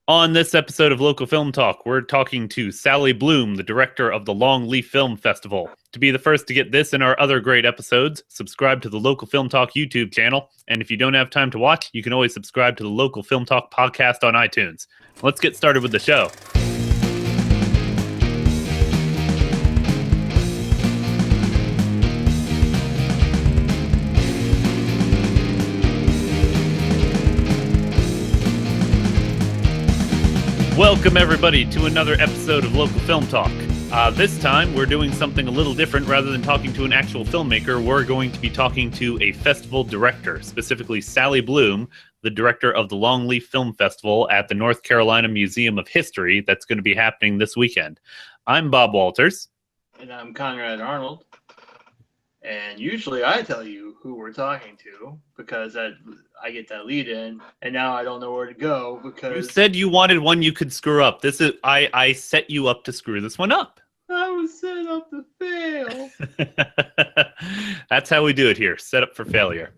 On this episode of Local Film Talk, we're talking to Sally Bloom, the director of the Longleaf Film Festival. To be the first to get this and our other great episodes, subscribe to the Local Film Talk YouTube channel. And if you don't have time to watch, you can always subscribe to the Local Film Talk podcast on iTunes. Let's get started with the show. Welcome, everybody, to another episode of Local Film Talk. This time, we're doing something a little different. Rather than talking to an actual filmmaker, we're going to be talking to a festival director, specifically Sally Bloom, the director of the Longleaf Film Festival at the North Carolina Museum of History that's going to be happening this weekend. I'm Bob Walters. And I'm Conrad Arnold. And usually I tell you who we're talking to because I get that lead in, and now I don't know where to go because you said you wanted one you could screw up. I set you up to screw this one up. I was set up to fail. That's how we do it here. Set up for failure.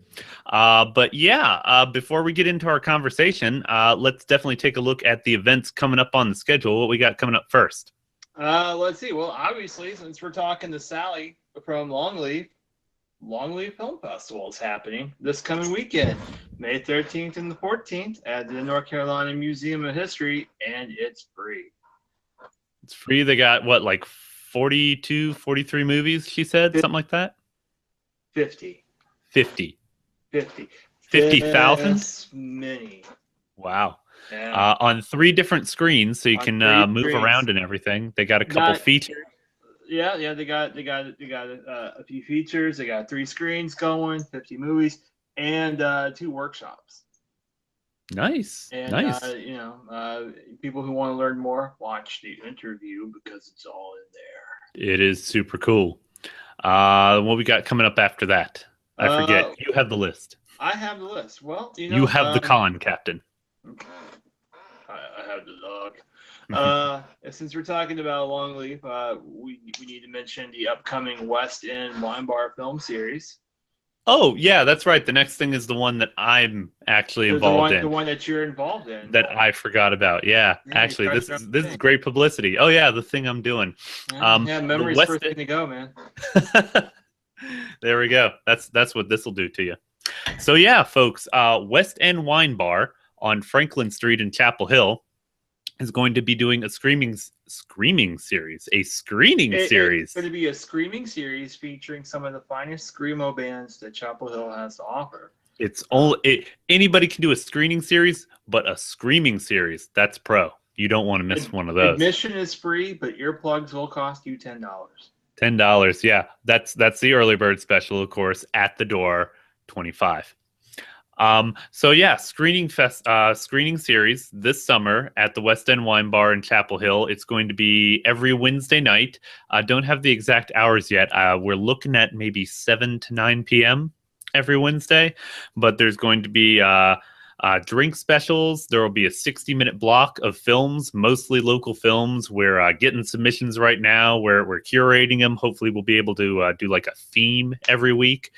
Before we get into our conversation, let's definitely take a look at the events coming up on the schedule. What we got coming up first? Let's see. Well, obviously, since we're talking to Sally from Longleaf Film Festival is happening this coming weekend, May 13th and the 14th at the North Carolina Museum of History, and it's free. It's free. They got, what, like 42, 43 movies, she said? Something like that? 50. 50. 50. 50,000? Many. Wow. Yeah. On 3 different screens, so you can move around and everything. They got a couple features. Yeah, they got a few features. They got 3 screens going, 50 movies, and 2 workshops. Nice. And nice. People who want to learn more, watch the interview because it's all in there. It is super cool. What we got coming up after that? I forget. You have the list. I have the list. Well, you have the con, Captain. I have the log. Since we're talking about Longleaf, we need to mention the upcoming West End Wine Bar film series. Oh, yeah, that's right. The next thing is the one that I'm actually involved in. The one that you're involved in. That I forgot about. Yeah, actually, this is great publicity. Oh, yeah, the thing I'm doing. Memory's the first thing to go, man. There we go. That's what this will do to you. So, yeah, folks, West End Wine Bar on Franklin Street in Chapel Hill is going to be doing a screening series. It's going to be a screaming series featuring some of the finest screamo bands that Chapel Hill has to offer. Anybody can do a screening series, but a screaming series, that's pro. You don't want to miss one of those. Admission is free, but earplugs will cost you $10. $10, yeah. That's the early bird special, of course. At the door, $25. Screening series this summer at the West End Wine Bar in Chapel Hill. It's going to be every Wednesday night. Don't have the exact hours yet. We're looking at maybe 7 to 9 p.m. every Wednesday, but there's going to be drink specials. There will be a 60-minute block of films, mostly local films. We're getting submissions right now. We're curating them. Hopefully we'll be able to do like a theme every week.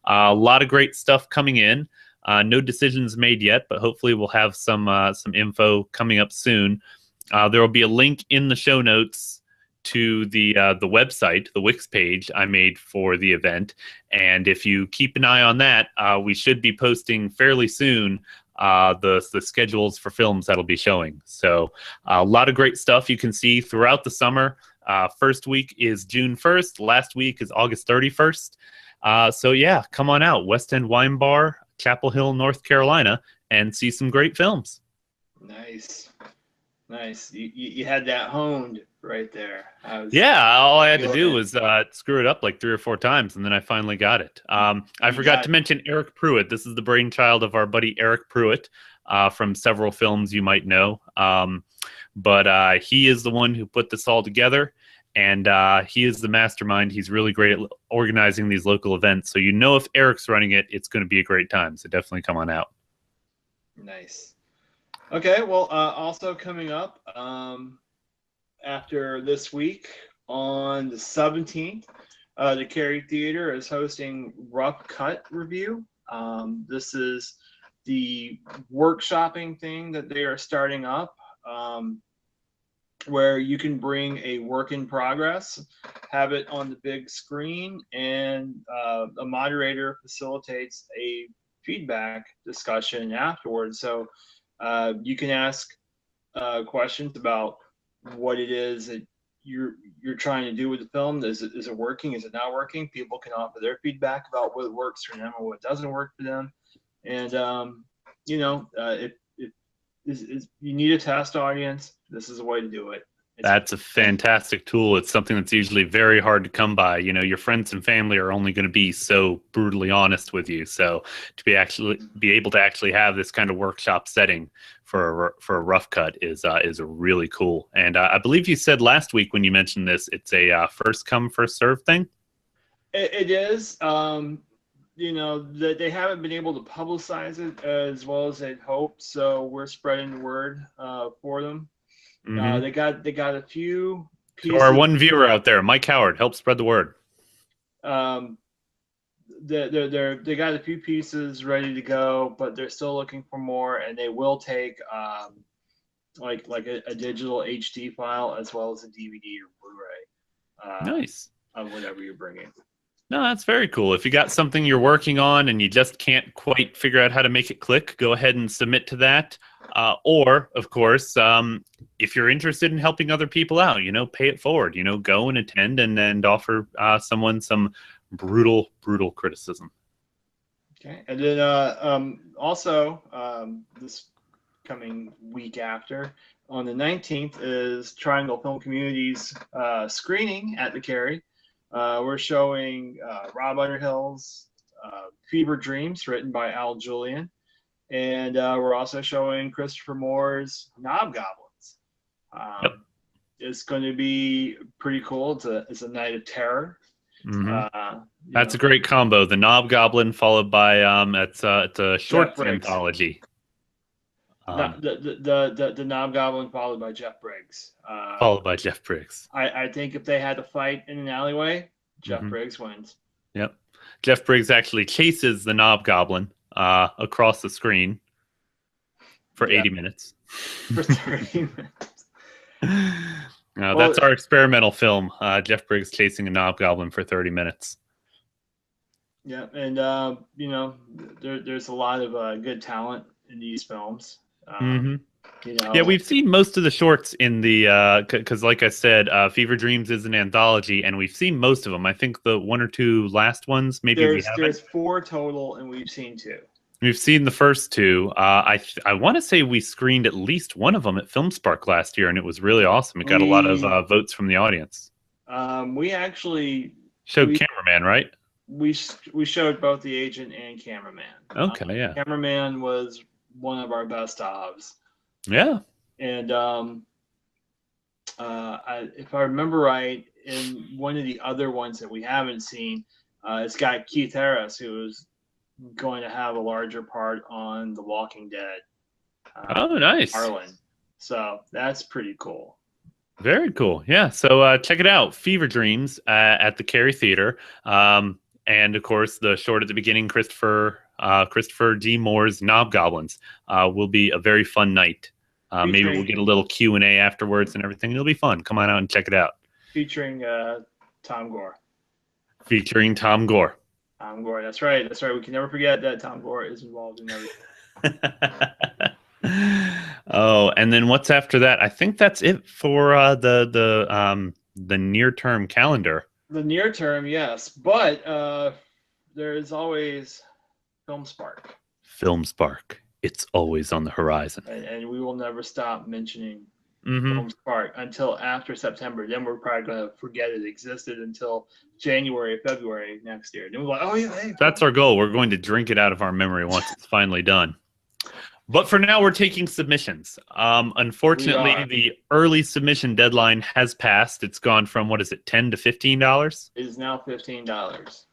A lot of great stuff coming in. No decisions made yet, but hopefully we'll have some info coming up soon. There will be a link in the show notes to the website, the Wix page I made for the event. And if you keep an eye on that, we should be posting fairly soon the schedules for films that'll be showing. So a lot of great stuff you can see throughout the summer. First week is June 1st. Last week is August 31st. Come on out. West End Wine Bar, Chapel Hill, North Carolina, and see some great films. Nice. You had that honed right there. All I had to do was screw it up like 3 or 4 times, and then I finally got it. I forgot to mention Eric Pruitt. This is the brainchild of our buddy Eric Pruitt from several films you might know. But he is the one who put this all together. And he is the mastermind. He's really great at organizing these local events. So if Eric's running it, it's going to be a great time. So definitely come on out. Nice. Okay, well, also coming up after this week on the 17th, the Cary Theater is hosting Rough Cut Review. This is the workshopping thing that they are starting up. where you can bring a work in progress, have it on the big screen, and a moderator facilitates a feedback discussion afterwards. So you can ask questions about what it is that you're trying to do with the film. Is it working? Is it not working? People can offer their feedback about what works for them or what doesn't work for them. And if you need a test audience, this is a way to do it. That's a fantastic tool. It's something that's usually very hard to come by. You know, your friends and family are only going to be so brutally honest with you. So to be able to actually have this kind of workshop setting for a rough cut is really cool. And I believe you said last week when you mentioned this, it's a first come first serve thing. It is. They haven't been able to publicize it as well as they'd hoped, so we're spreading the word for them. Mm-hmm. They got a few pieces. To our one viewer out there, Mike Howard, help spread the word. They got a few pieces ready to go, but they're still looking for more, and they will take like a digital HD file as well as a DVD or Blu-ray. Nice. Of whatever you're bringing. No, that's very cool. If you got something you're working on and you just can't quite figure out how to make it click, go ahead and submit to that. Or, of course, if you're interested in helping other people out, pay it forward. Go and attend and offer someone some brutal criticism. Okay. And then also this coming week after, on the 19th, is Triangle Film Community's screening at the Cary. We're showing Rob Underhill's Fever Dreams, written by Al Julian. And we're also showing Christopher Moore's Knobgoblins. Yep. It's going to be pretty cool. It's a night of terror. Mm-hmm. That's a great combo. The Knobgoblin followed by it's a short anthology. The Knobgoblin followed by Jeff Briggs. I think if they had to fight in an alleyway, Jeff Briggs wins. Yep. Jeff Briggs actually chases the Knobgoblin across the screen for 80 minutes. For 30 minutes. That's our experimental film. Jeff Briggs chasing a Knobgoblin for 30 minutes. Yeah, and there's a lot of good talent in these films. Yeah, we've seen most of the shorts in the because like I said, Fever Dreams is an anthology, and we've seen most of them. I think the one or two last ones maybe we haven't. There's 4 total, and we've seen 2. We've seen the first 2. I want to say we screened at least one of them at FilmSpark last year, and it was really awesome. It got a lot of votes from the audience. We actually showed Cameraman, right? We showed both The Agent and Cameraman. Okay, yeah. Cameraman was one of our best ofs. Yeah. And if I remember right, in one of the other ones that we haven't seen, it's got Keith Harris, who is going to have a larger part on The Walking Dead. Oh, nice. Harlan. So that's pretty cool. Very cool. Yeah. So check it out. Fever Dreams at the Cary Theater. And of course, the short at the beginning, Christopher D. Moore's Knobgoblins, will be a very fun night. Maybe we'll get a little Q&A afterwards and everything. It'll be fun. Come on out and check it out. Featuring Tom Gore. Tom Gore. That's right. We can never forget that Tom Gore is involved in everything. Oh, and then what's after that? I think that's it for the near-term calendar. The near term, yes, but there is always FilmSpark. FilmSpark, it's always on the horizon, and we will never stop mentioning FilmSpark until after September. Then we're probably going to forget it existed until January, February next year. Then we're like, oh yeah, hey. That's our goal. We're going to drink it out of our memory once it's finally done. But for now, we're taking submissions. Unfortunately, the early submission deadline has passed. It's gone from, what is it, $10 to $15? It is now $15.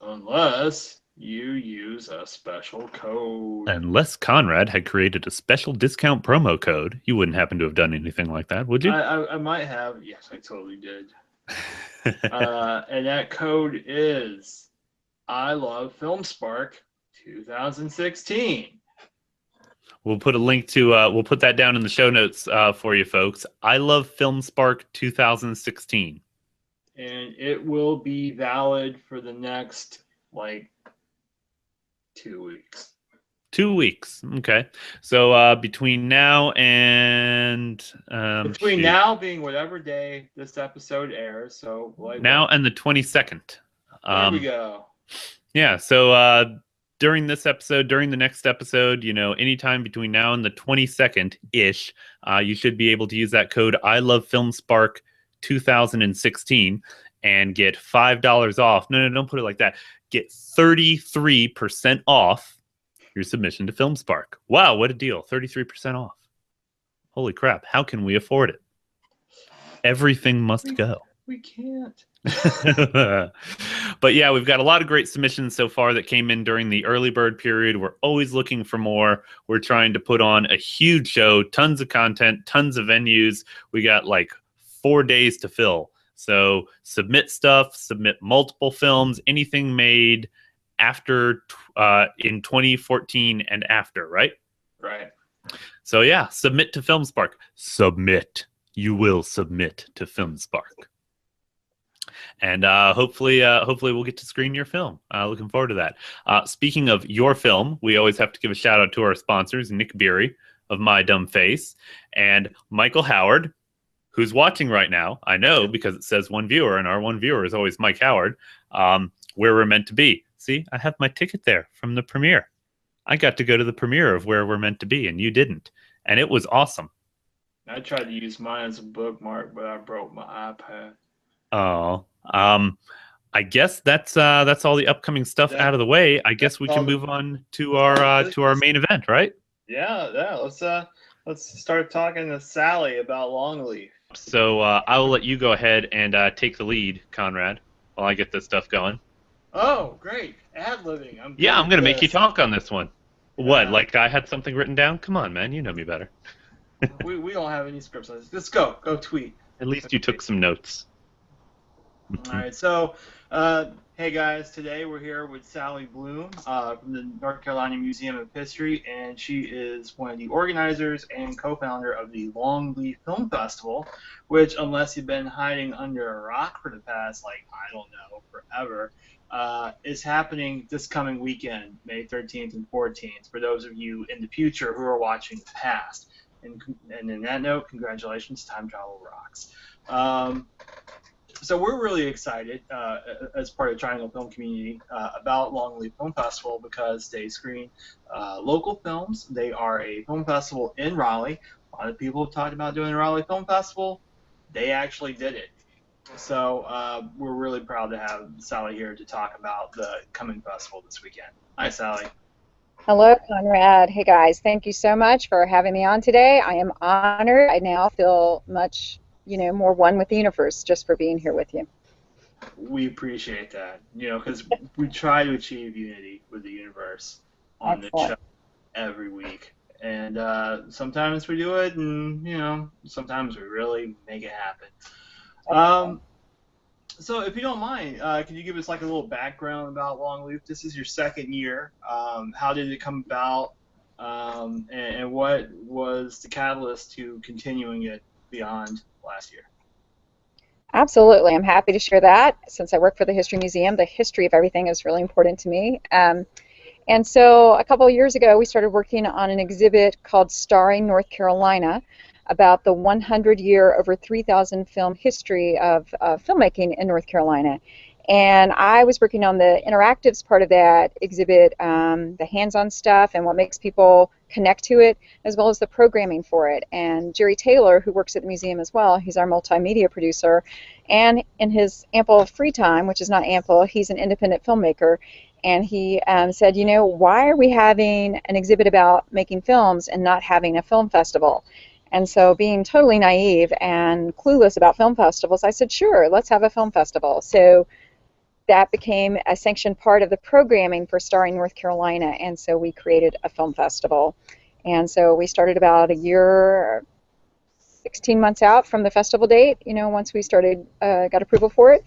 Unless you use a special code. Unless Conrad had created a special discount promo code. You wouldn't happen to have done anything like that, would you? I might have. Yes, I totally did. And that code is I Love FilmSpark 2016. We'll put a link to we'll put that down in the show notes for you folks. I Love Film Spark 2016. And it will be valid for the next like 2 weeks. 2 weeks. Okay. So between now and now being whatever day this episode airs, so like now and the 22nd. There we go. Yeah, so during this episode, during the next episode, anytime between now and the 22nd ish, you should be able to use that code I Love Film Spark 2016 and get $5 off. No, don't put it like that. Get 33% off your submission to FilmSpark. Wow, what a deal. 33% off. Holy crap. How can we afford it? Everything must go. We can't. But yeah, we've got a lot of great submissions so far that came in during the early bird period. We're always looking for more. We're trying to put on a huge show, tons of content, tons of venues. We got like 4 days to fill. So submit stuff, submit multiple films, anything made after in 2014 and after, right? Right. So yeah, submit to FilmSpark. Submit. You will submit to FilmSpark. And hopefully we'll get to screen your film. Looking forward to that. Speaking of your film, we always have to give a shout out to our sponsors, Nick Beery of My Dumb Face and Michael Howard, who's watching right now. I know because it says one viewer, and our one viewer is always Mike Howard, Where We're Meant to Be. See, I have my ticket there from the premiere. I got to go to the premiere of Where We're Meant to Be, and you didn't. And it was awesome. I tried to use mine as a bookmark, but I broke my iPad. Oh, I guess that's all the upcoming stuff out of the way. I guess we can move on to our main event, right? Yeah. Let's start talking to Sally about Longleaf. So I will let you go ahead and take the lead, Conrad, while I get this stuff going. Oh, great! Ad-libbing. I'm going to make you talk on this one. What? Like I had something written down? Come on, man. You know me better. we don't have any scripts on this. Let's go. Go tweet. At least you took some notes. All right, so hey guys, today we're here with Sally Bloom from the North Carolina Museum of History, and she is one of the organizers and co-founder of the Longleaf Film Festival, which, unless you've been hiding under a rock for the past, forever, is happening this coming weekend, May 13th and 14th, for those of you in the future who are watching the past. And in that note, congratulations, time travel rocks. So we're really excited as part of the Triangle Film community about Longleaf Film Festival because they screen local films. They are a film festival in Raleigh. A lot of people have talked about doing a Raleigh Film Festival. They actually did it. So we're really proud to have Sally here to talk about the coming festival this weekend. Hi, Sally. Hello, Conrad. Hey, guys. Thank you so much for having me on today. I am honored. I now feel much more one with the universe just for being here with you. We appreciate that, because we try to achieve unity with the universe on the show every week. And sometimes we do it, and, sometimes we really make it happen. So if you don't mind, can you give us like a little background about Longleaf? This is your second year. How did it come about? And what was the catalyst to continuing it beyond last year? Absolutely. I'm happy to share that. Since I work for the History Museum, the history of everything is really important to me. And so a couple of years ago, we started working on an exhibit called Starring North Carolina about the 100-year, over 3,000 film history of filmmaking in North Carolina. And I was working on the interactives part of that exhibit, the hands-on stuff and what makes people connect to it, as well as the programming for it. And Jerry Taylor, who works at the museum as well, he's our multimedia producer, and in his ample free time, which is not ample, he's an independent filmmaker, and he said, why are we having an exhibit about making films and not having a film festival? And so, being totally naive and clueless about film festivals, I said, sure, let's have a film festival. So that became a sanctioned part of the programming for Starring North Carolina, and so we created a film festival. And so we started about a year, 16 months out from the festival date, once we started, got approval for it.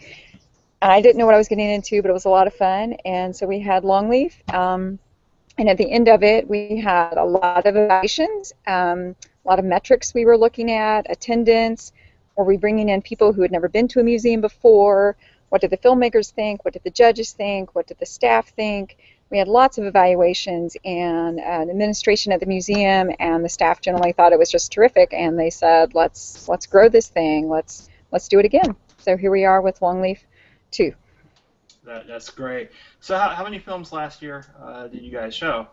And I didn't know what I was getting into, but it was a lot of fun. And so we had Longleaf, And at the end of it, we had a lot of evaluations, a lot of metrics we were looking at, attendance. Were we bringing in people who had never been to a museum before? What did the filmmakers think? What did the judges think? What did the staff think? We had lots of evaluations, and the administration at the museum and the staff generally thought it was just terrific, and they said, let's grow this thing. Let's do it again. So here we are with Longleaf 2. That's great. So how many films last year did you guys show?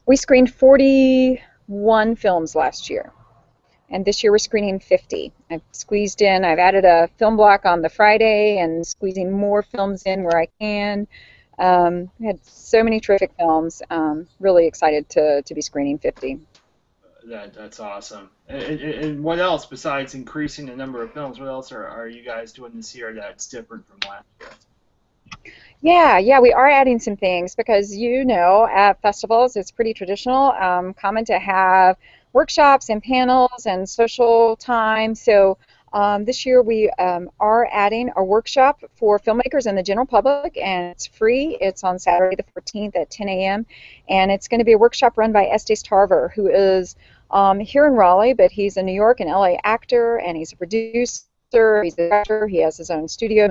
We screened 41 films last year, and this year we're screening 50. I've added a film block on the Friday and squeezing more films in where I can. We had so many terrific films. Really excited to be screening 50. That's awesome. And what else besides increasing the number of films? What else are you guys doing this year that's different from last year? Yeah, we are adding some things because, at festivals it's pretty traditional, common to have workshops and panels and social time. So this year we are adding a workshop for filmmakers and the general public, and it's free. It's on Saturday the 14th at 10 a.m. and it's going to be a workshop run by Estes Tarver, who is here in Raleigh, but he's a New York and LA actor, and he's a producer, he's a director, he has his own studio,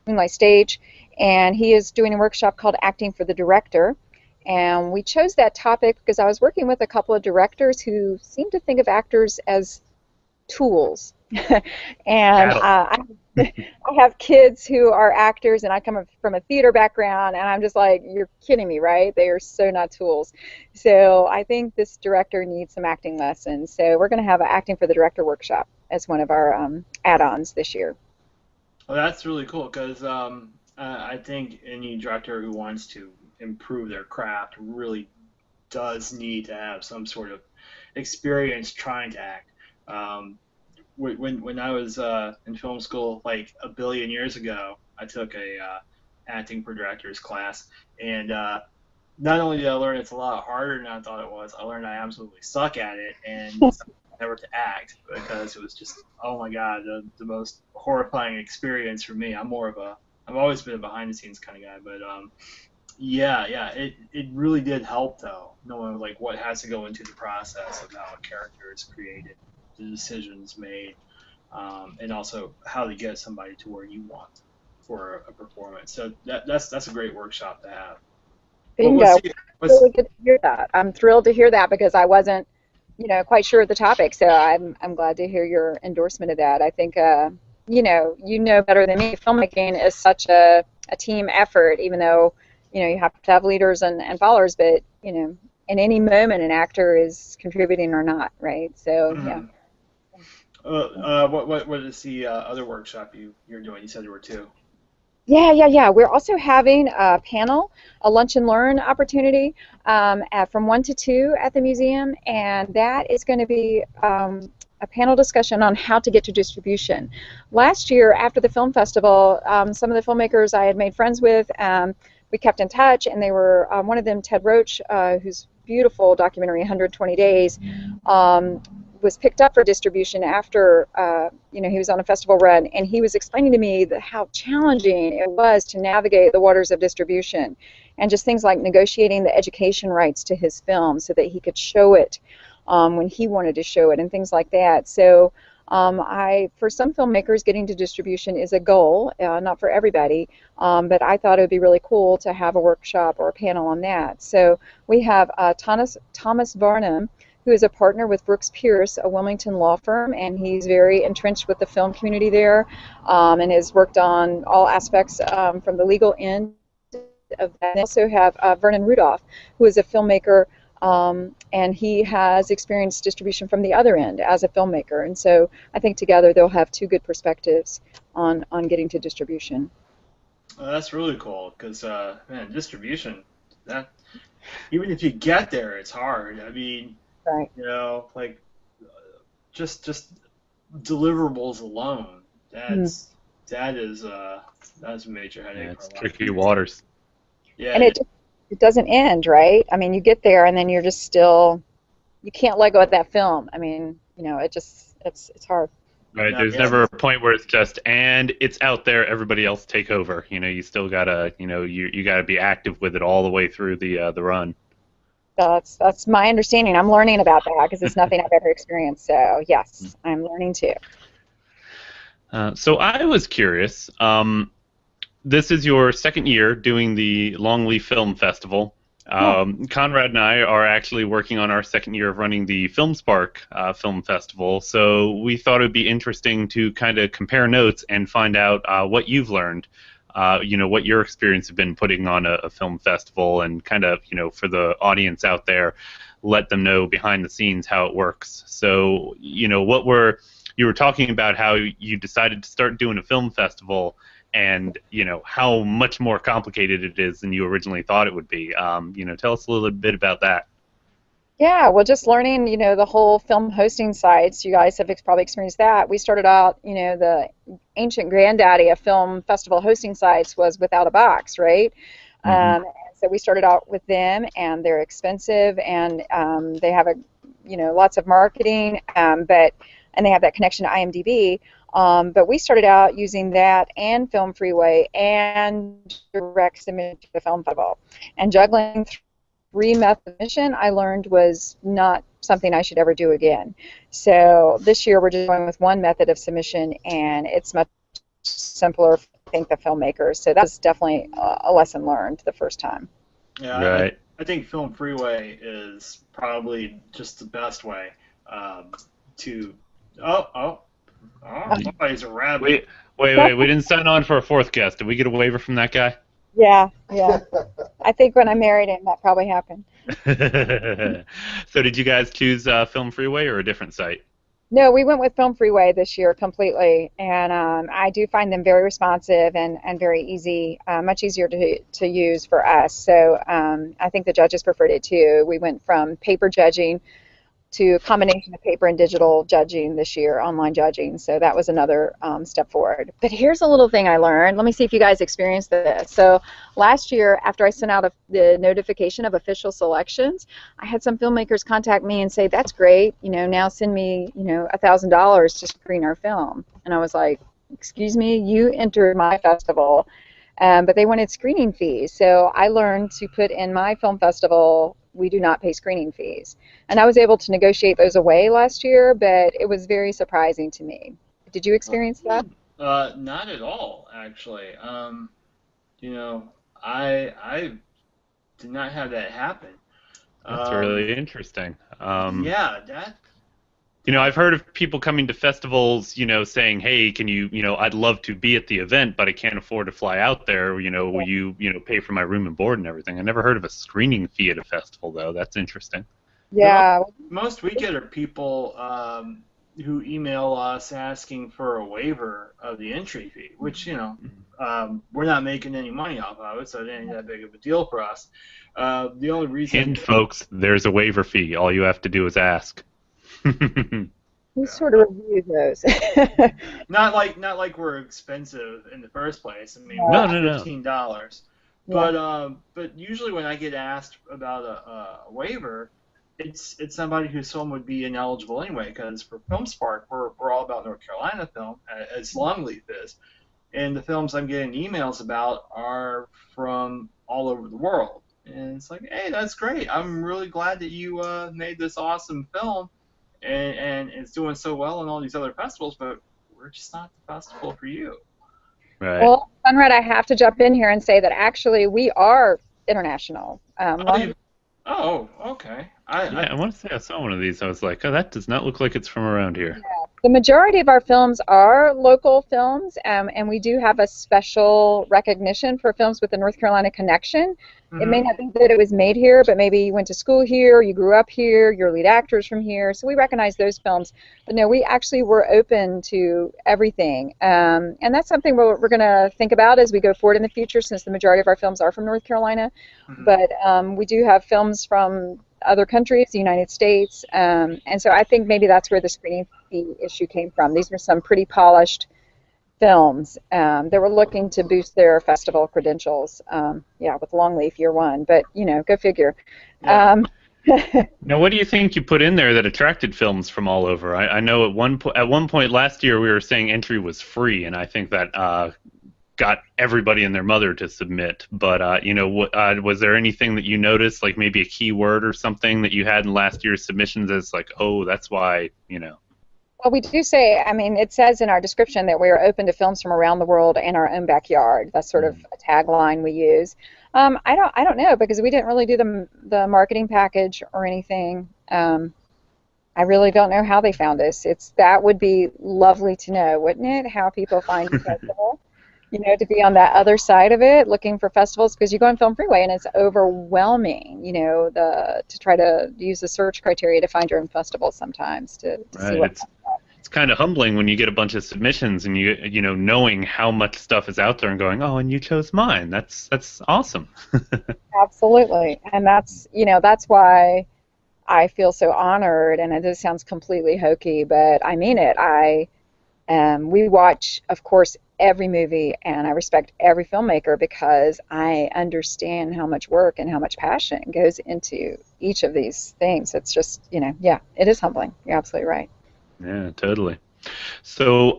Moonlight Stage, and he is doing a workshop called Acting for the Director. And we chose that topic because I was working with a couple of directors who seem to think of actors as tools. And I have kids who are actors, and I come from a theater background, and I'm just like, you're kidding me, right? They are so not tools. So I think this director needs some acting lessons. So we're going to have an Acting for the Director workshop as one of our add-ons this year. Well, that's really cool because I think any director who wants to improve their craft really does need to have some sort of experience trying to act. When I was in film school, like a billion years ago, I took a acting for directors class, and not only did I learn it's a lot harder than I thought it was, I learned I absolutely suck at it, and never to act because it was just, oh my god, the most horrifying experience for me. I've always been a behind the scenes kind of guy, but it really did help though, knowing like what has to go into the process of how a character is created, the decisions made, and also how to get somebody to where you want for a performance. So that's a great workshop to have. Bingo. Really good to hear that. I'm thrilled to hear that because I wasn't quite sure of the topic, so I'm glad to hear your endorsement of that. I think you know better than me, filmmaking is such a team effort, even though you have to have leaders and followers, but in any moment an actor is contributing or not, right? So yeah. What is the other workshop you're doing? You said there were two. Yeah. We're also having a panel, a lunch and learn opportunity from 1 to 2 at the museum, and that is going to be a panel discussion on how to get to distribution. Last year, after the film festival, some of the filmmakers I had made friends with, we kept in touch, and they were, one of them, Ted Roach, whose beautiful documentary, 120 Days, was picked up for distribution after he was on a festival run, and he was explaining to me how challenging it was to navigate the waters of distribution, and just things like negotiating the education rights to his film so that he could show it when he wanted to show it, and things like that. So for some filmmakers, getting to distribution is a goal, not for everybody, but I thought it would be really cool to have a workshop or a panel on that. So we have Thomas Varnum, who is a partner with Brooks Pierce, a Wilmington law firm, and he's very entrenched with the film community there, and has worked on all aspects from the legal end of that. They also have Vernon Rudolph, who is a filmmaker, and he has experienced distribution from the other end as a filmmaker, and so I think together they'll have two good perspectives on getting to distribution. That's really cool, because man, distribution, that even if you get there, it's hard. I mean, right. Like just deliverables alone. That is a major headache. Yeah, it's tricky waters. Yeah. And it doesn't end, right? I mean, you get there and then you're just still, you can't let go of that film. I mean, it's hard. Right. No, There's yeah, never a point where it's just, and it's out there, everybody else take over. You still gotta, you gotta be active with it all the way through the run. That's my understanding. I'm learning about that because it's nothing I've ever experienced. So yes, I'm learning too. So I was curious. This is your second year doing the Longleaf Film Festival. Yeah. Conrad and I are actually working on our second year of running the Film Spark Film Festival, so we thought it would be interesting to kind of compare notes and find out what you've learned, what your experience has been putting on a film festival, and kind of, for the audience out there, let them know behind the scenes how it works. So, you were talking about how you decided to start doing a film festival, and how much more complicated it is than you originally thought it would be. Tell us a little bit about that. Yeah, well, just learning, the whole film hosting sites. You guys have probably experienced that. We started out, the ancient granddaddy of film festival hosting sites was Without a Box, right? Hmm. So we started out with them, and they're expensive, and they have lots of marketing, and they have that connection to IMDb. But we started out using that and Film Freeway and direct submission to the film festival, and juggling three method mission I learned was not something I should ever do again. So this year we're just going with one method of submission, and it's much simpler for, I think, the filmmakers. So that's definitely a lesson learned the first time. yeah. Right. I think Film Freeway is probably just the best way to. Somebody's a rabbit. Wait. We didn't sign on for a fourth guest. Did we get a waiver from that guy? Yeah. I think when I married him, that probably happened. So did you guys choose Film Freeway or a different site? No, we went with Film Freeway this year completely, and I do find them very responsive and very easy, much easier to use for us. So I think the judges preferred it too. We went from paper judging to a combination of paper and digital judging this year, online judging. So that was another step forward. But here's a little thing I learned. Let me see if you guys experienced this. So last year, after I sent out the notification of official selections, I had some filmmakers contact me and say, "That's great. Now send me, $1,000 to screen our film." And I was like, "Excuse me, you entered my festival." But they wanted screening fees. So I learned to put in my film festival, we do not pay screening fees. And I was able to negotiate those away last year, but it was very surprising to me. Did you experience that? Not at all, actually. I did not have that happen. That's really interesting. Yeah, that. I've heard of people coming to festivals, saying, "Hey, can you, I'd love to be at the event, but I can't afford to fly out there. Will you, pay for my room and board and everything?" I never heard of a screening fee at a festival, though. That's interesting. Yeah. Most we get are people who email us asking for a waiver of the entry fee, which, we're not making any money off of it, so it ain't that big of a deal for us. The only reason. And folks, there's a waiver fee. All you have to do is ask. We sort of review those. Not like we're expensive in the first place. I mean, No. $15. Yeah. But usually when I get asked about a waiver, it's somebody whose film would be ineligible anyway. Because for Film Spark, we're all about North Carolina film, as Longleaf is, and the films I'm getting emails about are from all over the world. And it's like, hey, that's great. I'm really glad that you made this awesome film. And it's doing so well in all these other festivals, but we're just not the festival for you. Right. Well, Conrad, I have to jump in here and say that actually we are international. Okay. I want to say I saw one of these. I was like, oh, that does not look like it's from around here. Yeah. The majority of our films are local films, and we do have a special recognition for films with the North Carolina connection. It may not be that it was made here, but maybe you went to school here, you grew up here, your lead actor's from here, so we recognize those films. But no, we actually were open to everything, and that's something we're going to think about as we go forward in the future, since the majority of our films are from North Carolina. But we do have films from other countries, the United States, and so I think maybe that's where the screening fee issue came from. These were some pretty polished films. They were looking to boost their festival credentials, with Longleaf year one, but go figure. Yeah. Now, what do you think you put in there that attracted films from all over? I know at one point last year we were saying entry was free, and I think that got everybody and their mother to submit. But was there anything that you noticed, like maybe a keyword or something that you had in last year's submissions as like, oh, that's why, Well, we do say, I mean, it says in our description that we are open to films from around the world and our own backyard. That's sort of a tagline we use. I don't know, because we didn't really do the marketing package or anything. I really don't know how they found us. That would be lovely to know, wouldn't it? How people find the festival. To be on that other side of it, looking for festivals, because you go on Film Freeway and it's overwhelming. To try to use the search criteria to find your own festivals sometimes to see what. It's kind of humbling when you get a bunch of submissions and knowing how much stuff is out there and going, oh, and you chose mine. That's awesome. Absolutely, and that's why I feel so honored. And this sounds completely hokey, but I mean it. We watch, of course, every movie, and I respect every filmmaker because I understand how much work and how much passion goes into each of these things. It's just, yeah, it is humbling. You're absolutely right. Yeah, totally. So,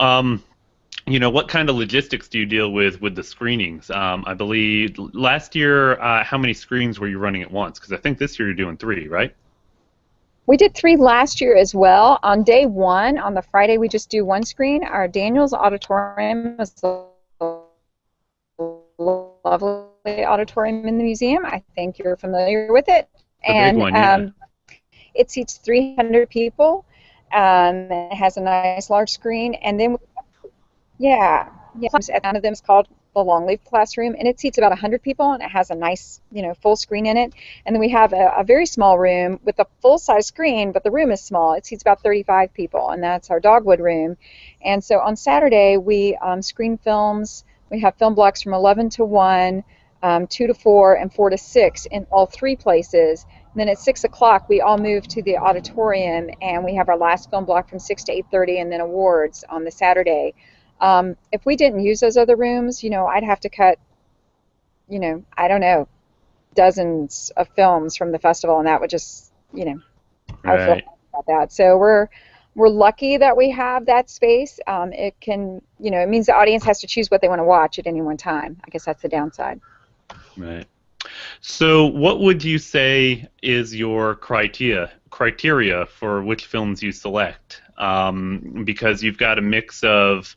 what kind of logistics do you deal with the screenings? I believe last year, how many screens were you running at once? Because I think this year you're doing 3, right? We did 3 last year as well. On day 1, on the Friday, we just do 1 screen. Our Daniels Auditorium is a lovely auditorium in the museum. I think you're familiar with it. The big one, yeah. It seats 300 people. It has a nice large screen, and then one of them is called the Longleaf Classroom, and it seats about 100 people, and it has a nice, full screen in it. And then we have a very small room with a full-size screen, but the room is small. It seats about 35 people, and that's our Dogwood room. And so on Saturday, we screen films. We have film blocks from 11 to 1, 2 to 4, and 4 to 6 in all 3 places. And then at 6 o'clock, we all move to the auditorium, and we have our last film block from 6 to 8:30, and then awards on the Saturday. If we didn't use those other rooms, I'd have to cut, I don't know, dozens of films from the festival, and that would just, I would feel about that. So we're lucky that we have that space. It can, it means the audience has to choose what they want to watch at any one time. I guess that's the downside. Right. So what would you say is your criteria for which films you select? Because you've got a mix of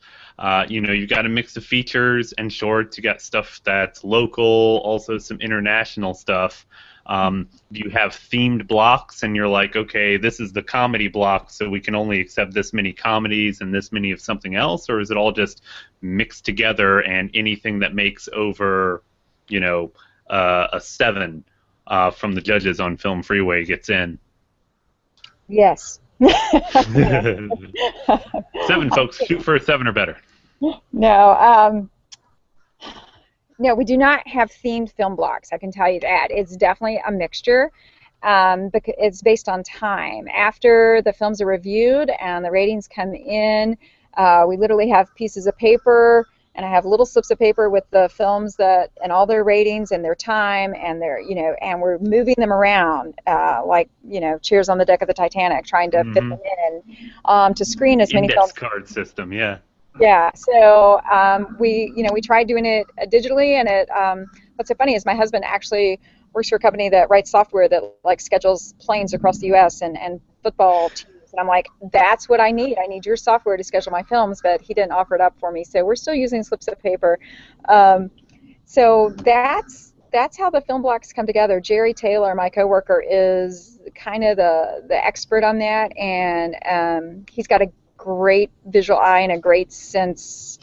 you've got a mix of features and shorts. You got stuff that's local, also some international stuff. Do you have themed blocks, and you're like, okay, this is the comedy block, so we can only accept this many comedies and this many of something else, or is it all just mixed together and anything that makes over, a 7 from the judges on Film Freeway gets in? Yes. 7, folks. Shoot for a 7 or better. No, we do not have themed film blocks. I can tell you that. It's definitely a mixture. Because it's based on time. After the films are reviewed and the ratings come in, we literally have pieces of paper, and I have little slips of paper with the films and all their ratings and their time and and we're moving them around like chairs on the deck of the Titanic, trying to fit them in to screen as many films. Index card system, yeah. Yeah, so we tried doing it digitally, and what's so funny is my husband actually works for a company that writes software that schedules planes across the U.S. and football teams. And I'm like, that's what I need. I need your software to schedule my films, but he didn't offer it up for me. So we're still using slips of paper. So that's how the film blocks come together. Jerry Taylor, my coworker, is kind of the expert on that, and he's got a great visual eye and a great sense,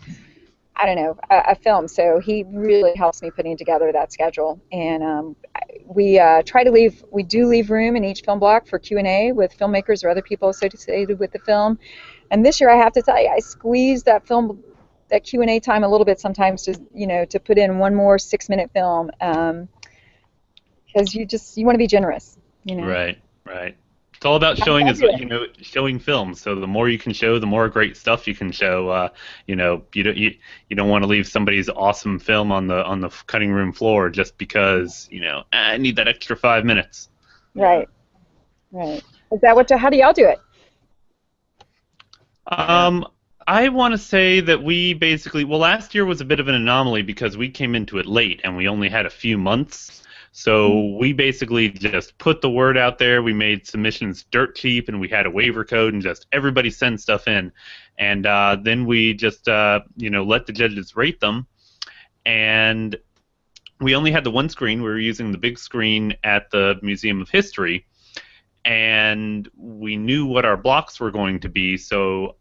a film. So he really helps me putting together that schedule. And we do leave room in each film block for Q&A with filmmakers or other people associated with the film. And this year, I have to tell you, I squeezed that Q&A time a little bit sometimes to put in one more 6-minute film, because you want to be generous. Right. It's all about showing showing films. So the more you can show, the more great stuff you can show. You don't want to leave somebody's awesome film on the cutting room floor just because I need that extra 5 minutes. Right. Right. Is that what? How do y'all do it? I want to say that we basically, well, last year was a bit of an anomaly because we came into it late and we only had a few months. So we basically just put the word out there. We made submissions dirt cheap, and we had a waiver code, and just everybody send stuff in. And then we just, let the judges rate them. And we only had the one screen. We were using the big screen at the Museum of History. And we knew what our blocks were going to be. So,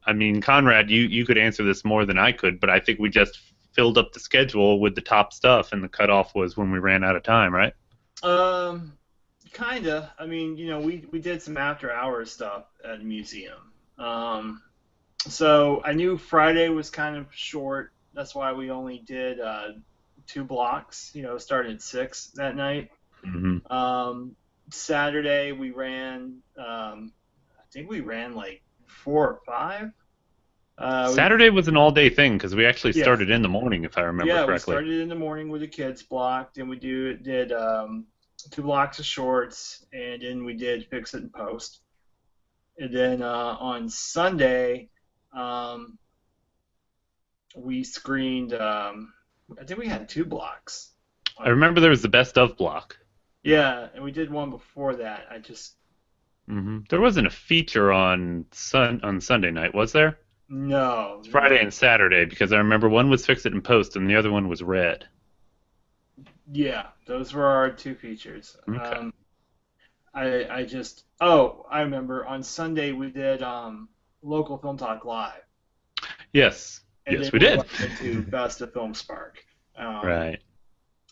I mean, Conrad, you could answer this more than I could, but I think we just filled up the schedule with the top stuff, and the cutoff was when we ran out of time, right? Kinda. I mean, we did some after-hours stuff at the museum. So I knew Friday was kind of short. That's why we only did 2 blocks, starting at 6 that night. Mm-hmm. Saturday we ran, I think we ran like 4 or 5. Saturday was an all-day thing because we actually started in the morning, if I remember correctly. Yeah, we started in the morning with the kids blocked, and we did 2 blocks of shorts, and then we did fix it and post. And then on Sunday, we screened. I think we had 2 blocks. I remember there was the best of block. Yeah, and we did one before that. Mm-hmm. There wasn't a feature on Sunday night, was there? No. It's Friday and Saturday, because I remember one was Fix It and Post and the other one was Red. Yeah, those were our 2 features. Okay. I remember on Sunday we did Local Film Talk Live. Yes. And yes, then we did. Went into Best of Film Spark. Right.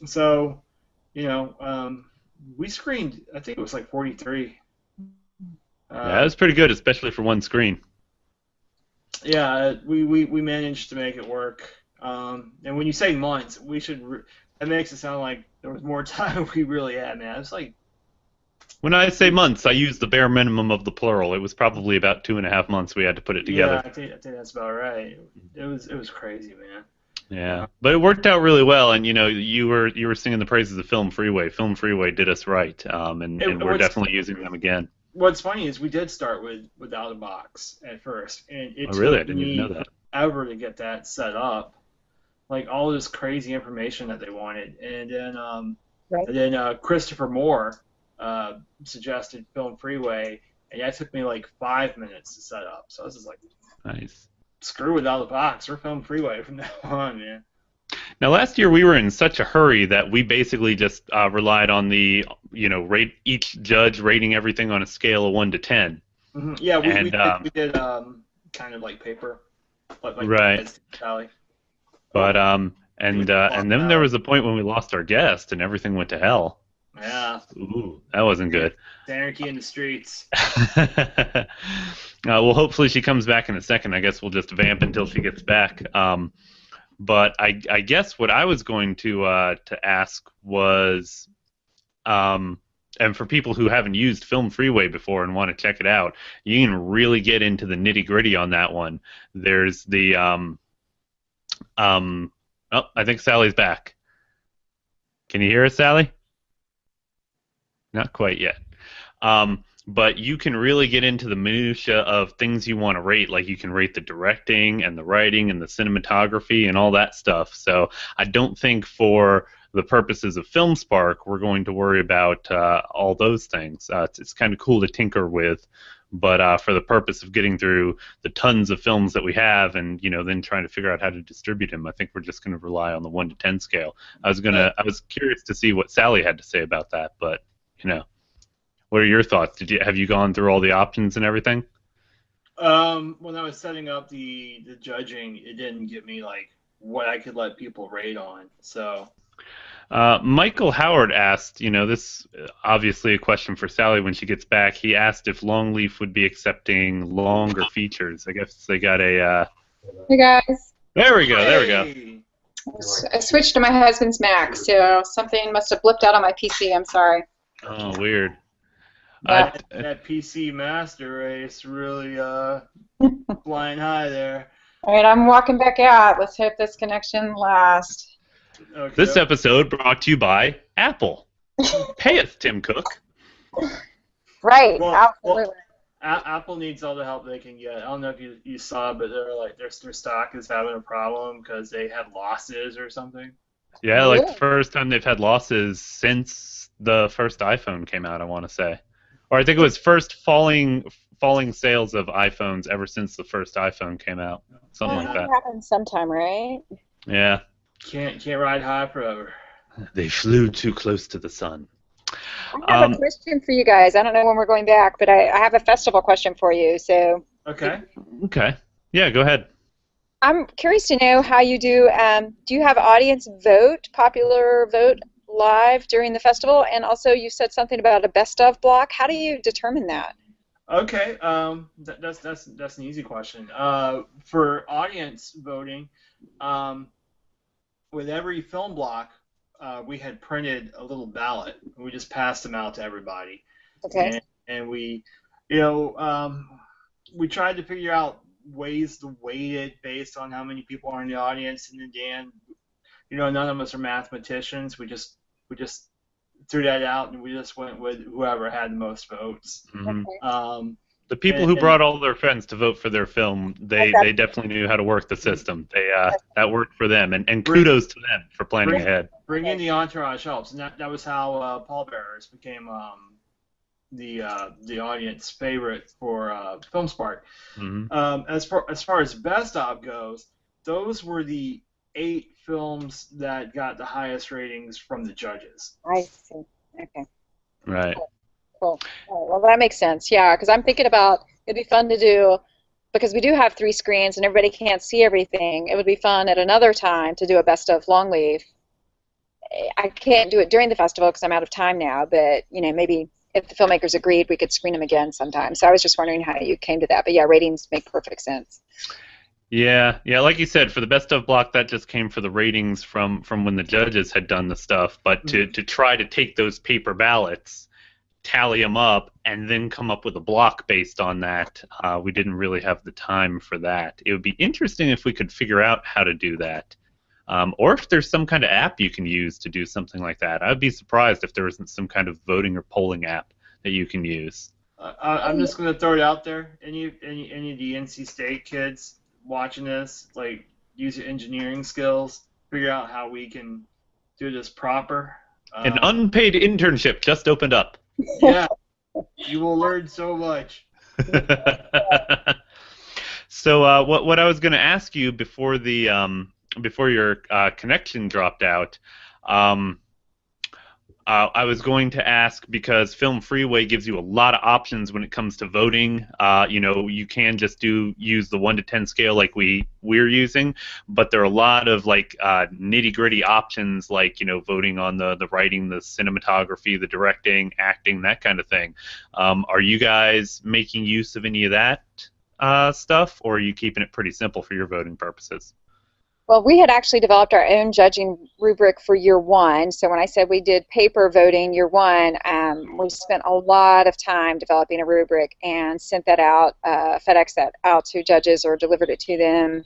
So, we screened, I think it was like 43. Yeah, that was pretty good, especially for one screen. Yeah, we managed to make it work. And when you say months, that makes it sound like there was more time than we really had, man. It's like, when I say months, I use the bare minimum of the plural. It was probably about 2.5 months we had to put it together. Yeah, I think that's about right. It was crazy, man. Yeah, but it worked out really well, and you were singing the praises of Film Freeway. Film Freeway did us right, and we're definitely using them again. What's funny is we did start without a box at first, and it really? I took didn't even know that. Ever to get that set up, like all this crazy information that they wanted, and then Christopher Moore suggested Film Freeway, and that took me like 5 minutes to set up. So I was just like, nice. Screw without a box. We're Film Freeway from now on, man. Now, last year we were in such a hurry that we basically just relied on the, rate each judge rating everything on a scale of 1 to 10. Mm-hmm. Yeah, we did kind of like paper, like right. Tally. But and then there was a point when we lost our guest and everything went to hell. Yeah. Ooh, that wasn't good. Anarchy in the streets. Well, hopefully she comes back in a second. I guess we'll just vamp until she gets back. But I guess what I was going to ask was, and for people who haven't used Film Freeway before and want to check it out, you can really get into the nitty gritty on that one. There's the I think Sally's back. Can you hear us, Sally? Not quite yet. But you can really get into the minutia of things you want to rate, like you can rate the directing and the writing and the cinematography and all that stuff. So I don't think for the purposes of Film Spark we're going to worry about all those things. It's kind of cool to tinker with, but for the purpose of getting through the tons of films that we have and then trying to figure out how to distribute them, I think we're just going to rely on the 1 to 10 scale. I was curious to see what Sally had to say about that, but what are your thoughts? Have you gone through all the options and everything? When I was setting up the judging, it didn't give me like what I could let people rate on. So Michael Howard asked, this obviously a question for Sally when she gets back. He asked if Longleaf would be accepting longer features. I guess they got a Hey guys. There we go. I switched to my husband's Mac, so something must have blipped out on my PC. I'm sorry. Oh, weird. That PC master race really flying high there. All right, I'm walking back out. Let's hope this connection lasts. Okay. This episode brought to you by Apple. Pay us, Tim Cook. Right, Well, absolutely. Apple needs all the help they can get. I don't know if you saw, but they're like their stock is having a problem because they had losses or something. Yeah, like the Really? first time they've had losses since the first iPhone came out, I want to say. Or I think it was first falling sales of iPhones ever since the first iPhone came out. Something Well, like that Yeah, that. happens sometime, right? Yeah. can't ride high forever. They flew too close to the sun. I have a Um, question for you guys. I don't know when we're going back, but I have a festival question for you. So Okay. okay. Yeah, go ahead. I'm curious to know how you do. Do you have audience vote, popular vote live during the festival? And also, you said something about a best of block. How do you determine that? Okay. That's an easy question. For audience voting, um, with every film block, we had printed a little ballot. We just passed them out to everybody, Okay. and we, you know, we tried to figure out ways to weight it based on how many people are in the audience. And in the end, none of us are mathematicians. We just threw that out, and we just went with whoever had the most votes. Hmm. Okay. Um, The people and, who and brought all their friends to vote for their film, That's they definitely knew how to work the system. That worked for them, and bring kudos to them for planning bring ahead. bring in okay. the entourage helps, and that was how pallbearers became the audience favorite for Film Spark. Hmm. As far as best of goes, those were the 8 films that got the highest ratings from the judges. I see. Okay. Right. Cool. All right, well, that makes sense. Yeah, because I'm thinking about it'd be fun to do because we do have 3 screens and everybody can't see everything. It would be fun at another time to do a best of Longleaf. I can't do it during the festival because I'm out of time now, but maybe if the filmmakers agreed, we could screen them again sometime. So I was just wondering how you came to that. But yeah, ratings make perfect sense. Yeah, yeah. Like you said, for the best of block, that just came for the ratings from when the judges had done the stuff. But to try to take those paper ballots, tally them up, and then come up with a block based on that, we didn't really have the time for that. It would be interesting if we could figure out how to do that. Or if there's some kind of app you can use to do something like that. I'd be surprised if there isn't some kind of voting or polling app that you can use. I'm just gonna throw it out there. Any of the NC State kids watching this, like, use your engineering skills, figure out how we can do this proper. An Um, unpaid internship just opened up. yeah, you will learn so much. So what I was going to ask you before the before your connection dropped out, um, I was going to ask because Film Freeway gives you a lot of options when it comes to voting. You can just use the 1 to 10 scale like we're using, but there are a lot of like nitty gritty options like voting on the writing, the cinematography, the directing, acting, that kind of thing. Are you guys making use of any of that stuff, or are you keeping it pretty simple for your voting purposes? Well, we had actually developed our own judging rubric for year one. So when I said we did paper voting year one, we spent a lot of time developing a rubric and sent that out, FedEx that out to judges or delivered it to them,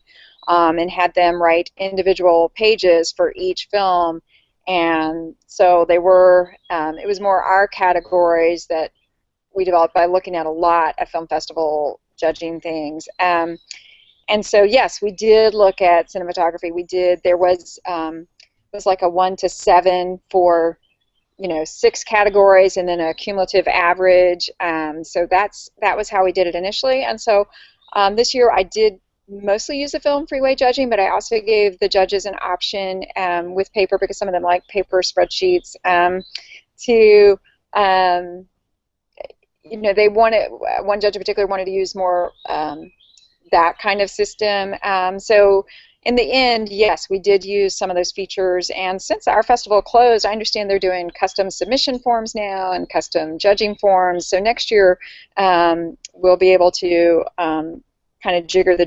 and had them write individual pages for each film. And so it was more our categories that we developed by looking at a lot of film festival judging things. And so, yes, we did look at cinematography. There was like a 1 to 7 for, 6 categories and then a cumulative average. So that was how we did it initially. And so this year I did mostly use the film freeway judging, but I also gave the judges an option with paper because some of them like paper spreadsheets to, they wanted, one judge in particular wanted to use more that kind of system. So in the end, yes, we did use some of those features. And since our festival closed, I understand they're doing custom submission forms now and custom judging forms. So next year, we'll be able to kind of jigger the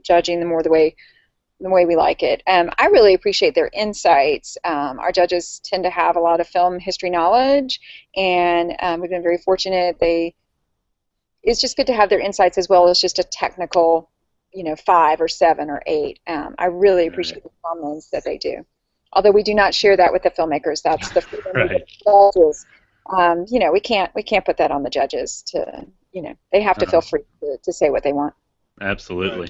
judging the way we like it. I really appreciate their insights. Our judges tend to have a lot of film history knowledge, and we've been very fortunate. It's just good to have their insights as well as just a technical, 5 or 7 or 8. I really Right. appreciate the comments that they do. Although we do not share that with the filmmakers. That's the freedom of Right. the judges. you know, we can't put that on the judges to, you know, they have to feel free to say what they want. Absolutely.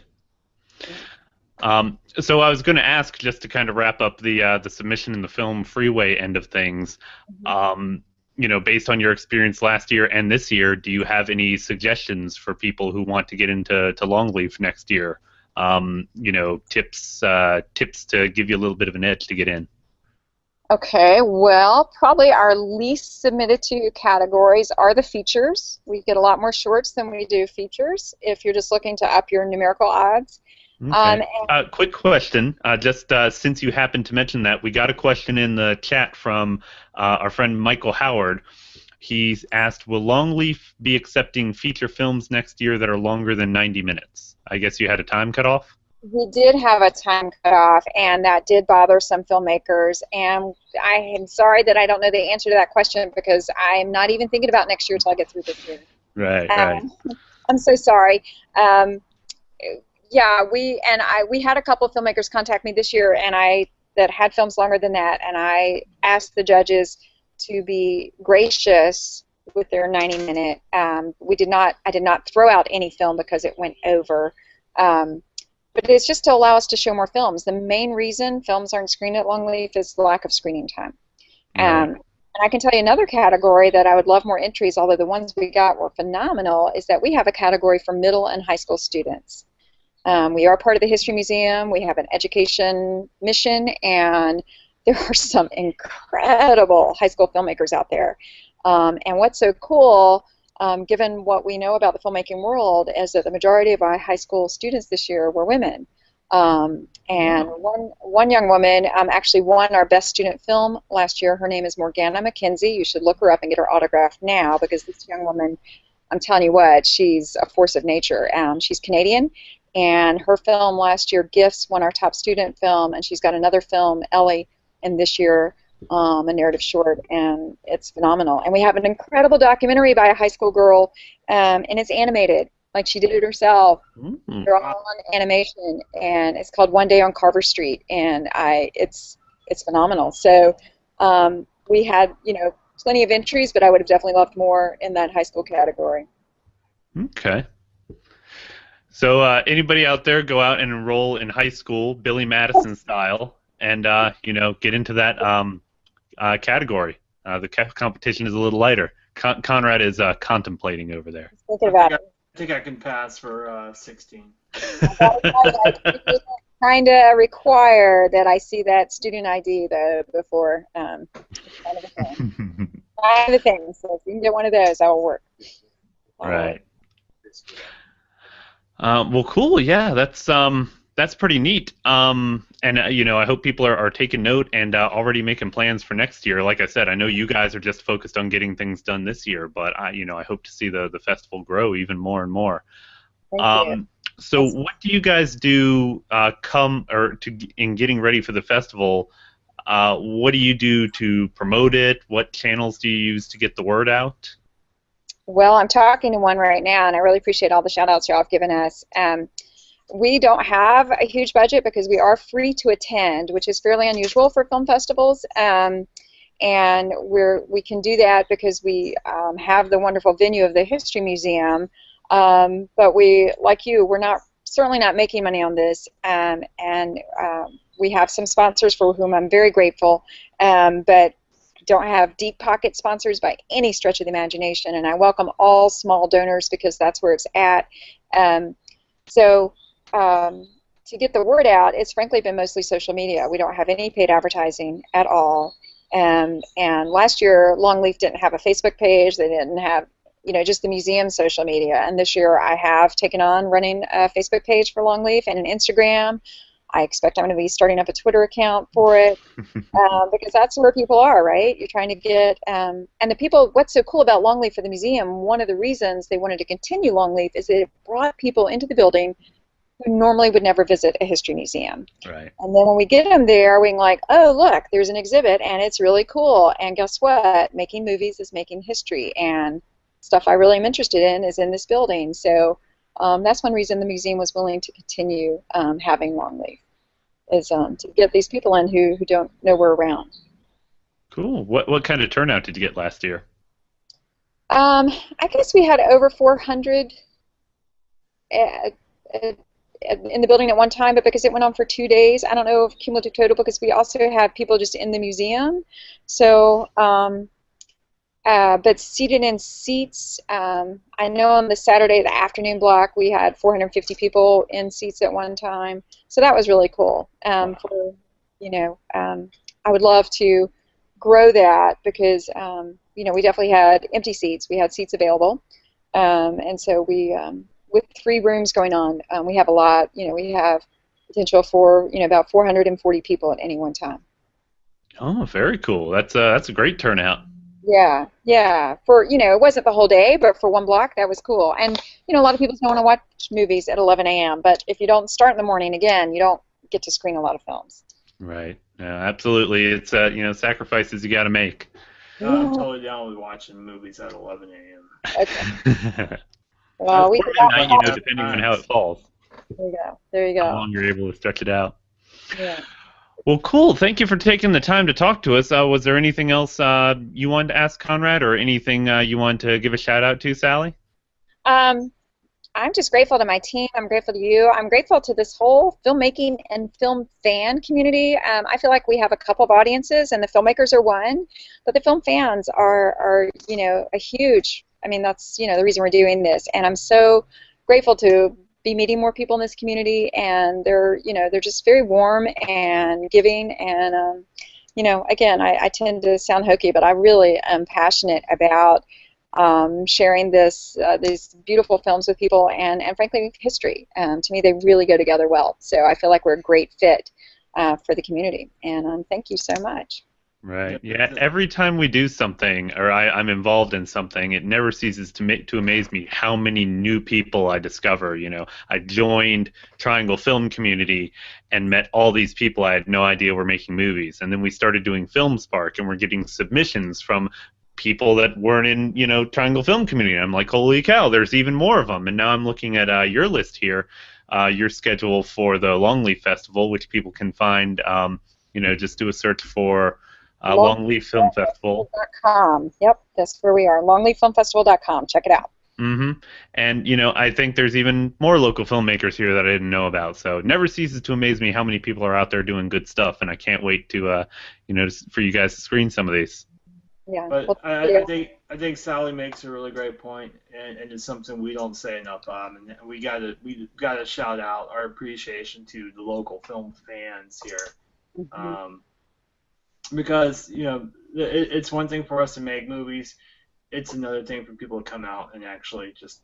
Right. So I was going to ask, just to kind of wrap up the submission and the film freeway end of things. You know, based on your experience last year and this year, do you have any suggestions for people who want to get into Longleaf next year? You know, tips to give you a little bit of an edge to get in. Okay, well, probably our least submitted to categories are the features. We get a lot more shorts than we do features if you're just looking to up your numerical odds. Okay. Quick question. Just since you happened to mention that, we got a question in the chat from our friend Michael Howard. He's asked, will Longleaf be accepting feature films next year that are longer than 90 minutes? I guess you had a time cutoff? We did have a time cutoff, and that did bother some filmmakers. And I am sorry that I don't know the answer to that question because I'm not even thinking about next year until I get through this year. Right, right. I'm so sorry. Yeah, we had a couple of filmmakers contact me this year, and that had films longer than that, and I asked the judges to be gracious with their 90-minute. I did not throw out any film because it went over. But it's just to allow us to show more films. The main reason films aren't screened at Longleaf is the lack of screening time. And I can tell you another category that I would love more entries, although the ones we got were phenomenal, is that we have a category for middle and high school students. We are part of the History Museum. We have an education mission, and there are some incredible high school filmmakers out there. And what's so cool, given what we know about the filmmaking world, is that the majority of our high school students this year were women. And one young woman actually won our Best Student Film last year. Her name is Morgana McKenzie. You should look her up and get her autograph now, because this young woman, I'm telling you what, she's a force of nature. She's Canadian, and her film last year, Gifts, won our top student film, and she's got another film, Ellie, in this year, a narrative short, and it's phenomenal. And we have an incredible documentary by a high school girl, and it's animated, like she did it herself. They're all on animation, and it's called One Day on Carver Street, and it's phenomenal. So we had, you know, plenty of entries, but I would have definitely loved more in that high school category. Okay. So anybody out there, go out and enroll in high school, Billy Madison style, and you know, get into that category. The competition is a little lighter. Conrad is contemplating over there. Thinking about it. I think I can pass for 16. Kind of require that I see that student ID though before. Kind of a thing. Kind of a thing. So if you can get one of those, that will work. Right. Well, cool. Yeah, that's pretty neat. And you know, I hope people are taking note and already making plans for next year. Like I said, I know you guys are just focused on getting things done this year, but you know, I hope to see the festival grow even more and more. Thank you. So, what do you guys do in getting ready for the festival? What do you do to promote it? What channels do you use to get the word out? Well, I'm talking to one right now, and I really appreciate all the shout-outs y'all have given us. We don't have a huge budget because we are free to attend, which is fairly unusual for film festivals. And we can do that because we have the wonderful venue of the History Museum. But we, like you, we're certainly not making money on this. And we have some sponsors for whom I'm very grateful, but don't have deep pocket sponsors by any stretch of the imagination. And I welcome all small donors because that's where it's at. To get the word out, it's frankly been mostly social media. We don't have any paid advertising at all. And last year, Longleaf didn't have a Facebook page. They didn't have, you know, just the museum's social media. And this year, I have taken on running a Facebook page for Longleaf and an Instagram. I expect I'm going to be starting up a Twitter account for it because that's where people are, right? You're trying to get, and the people, what's so cool about Longleaf for the museum, one of the reasons they wanted to continue Longleaf is that it brought people into the building who normally would never visit a history museum. Right. And then when we get them there, we're like, oh, look, there's an exhibit, and it's really cool. And guess what? Making movies is making history, and stuff I really am interested in is in this building. So that's one reason the museum was willing to continue having Longleaf, is to get these people in who don't know we're around. Cool. What kind of turnout did you get last year? I guess we had over 400 uh, uh, in the building at one time, but because it went on for 2 days, I don't know if cumulative total, because we also have people just in the museum. So, but seated in seats, I know on the Saturday, the afternoon block, we had 450 people in seats at one time. So that was really cool. You know, I would love to grow that because, you know, we definitely had empty seats. We had seats available. And so we, with 3 rooms going on, we have a lot, you know, we have potential for, you know, about 440 people at any one time. Oh, very cool. That's a great turnout. Yeah, yeah. For, you know, it wasn't the whole day, but for one block, that was cool. And, you know, a lot of people don't want to watch movies at 11 a.m., but if you don't start in the morning, again, you don't get to screen a lot of films. Right. Yeah, absolutely. It's you know, sacrifices you got to make. I'm Yeah. totally down with watching movies at 11 a.m. Okay. That's Well, we Or did midnight, you know, that. depending on how it falls, There you go. There you how go. long you're able to stretch it out. Yeah. Well, cool. Thank you for taking the time to talk to us. Was there anything else you wanted to ask Conrad, or anything you want to give a shout out to, Sally? Um, I'm just grateful to my team. I'm grateful to you. I'm grateful to this whole filmmaking and film fan community. I feel like we have a couple of audiences, and the filmmakers are one, but the film fans are you know, a huge. I mean, that's, you know, the reason we're doing this, and I'm so grateful to be meeting more people in this community, and they're, you know, they're just very warm and giving, and you know, again, I tend to sound hokey, but I really am passionate about sharing these beautiful films with people, and frankly, history. To me, they really go together well. So I feel like we're a great fit for the community. And thank you so much. Right. Yeah. Every time we do something, or I'm involved in something, it never ceases to amaze me how many new people I discover. You know, I joined Triangle Film Community and met all these people I had no idea were making movies, and then we started doing Film Spark, and we're getting submissions from people that weren't in, you know, Triangle Film Community. I'm like, holy cow, there's even more of them. And now I'm looking at your list here, your schedule for the Longleaf Festival, which people can find. You know, just do a search for Longleaf Film Festival. Longleaffilmfestival.com. Yep, that's where we are. Longleaffilmfestival.com. Check it out. Mm-hmm. And, you know, I think there's even more local filmmakers here that I didn't know about. So it never ceases to amaze me how many people are out there doing good stuff. And I can't wait to, you know, for you guys to screen some of these. Yeah. But Well, I think Sally makes a really great point, and it's something we don't say enough. And we gotta shout out our appreciation to the local film fans here. mhm. Because, you know, it's one thing for us to make movies, it's another thing for people to come out and actually just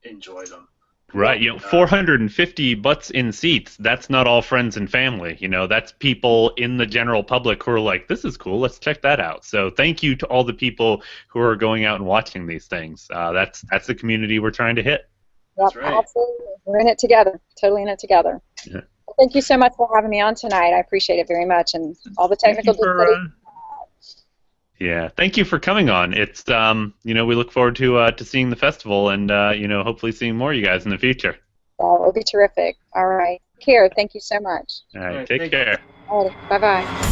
enjoy them. Right, you know, 450 butts in seats, that's not all friends and family, you know, that's people in the general public who are like, this is cool, let's check that out. So thank you to all the people who are going out and watching these things. That's the community we're trying to hit. Yep, right. absolutely. We're in it together. Totally in it together. Yeah. Well, thank you so much for having me on tonight. I appreciate it very much, and all the technical difficulties. Yeah, thank you for coming on. It's you know, we look forward to seeing the festival, and you know, hopefully seeing more of you guys in the future. That will be terrific. All right. Care. Thank you so much. All right, take care. All right. Bye-bye.